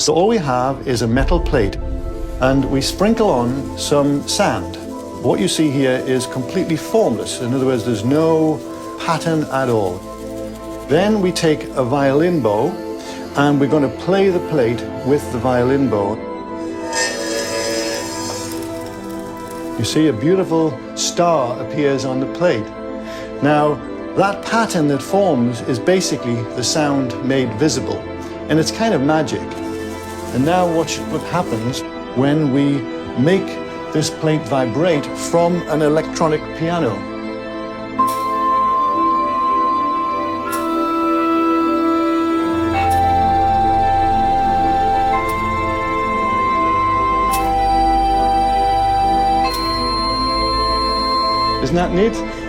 So all we have is a metal plate, and we sprinkle on some sand. What you see here is completely formless. In other words, there's no pattern at all. Then we take a violin bow, and we're going to play the plate with the violin bow. You see a beautiful star appears on the plate. Now, that pattern that forms is basically the sound made visible, and it's kind of magic. And now what happens when we make this plate vibrate from an electronic piano? Isn't that neat?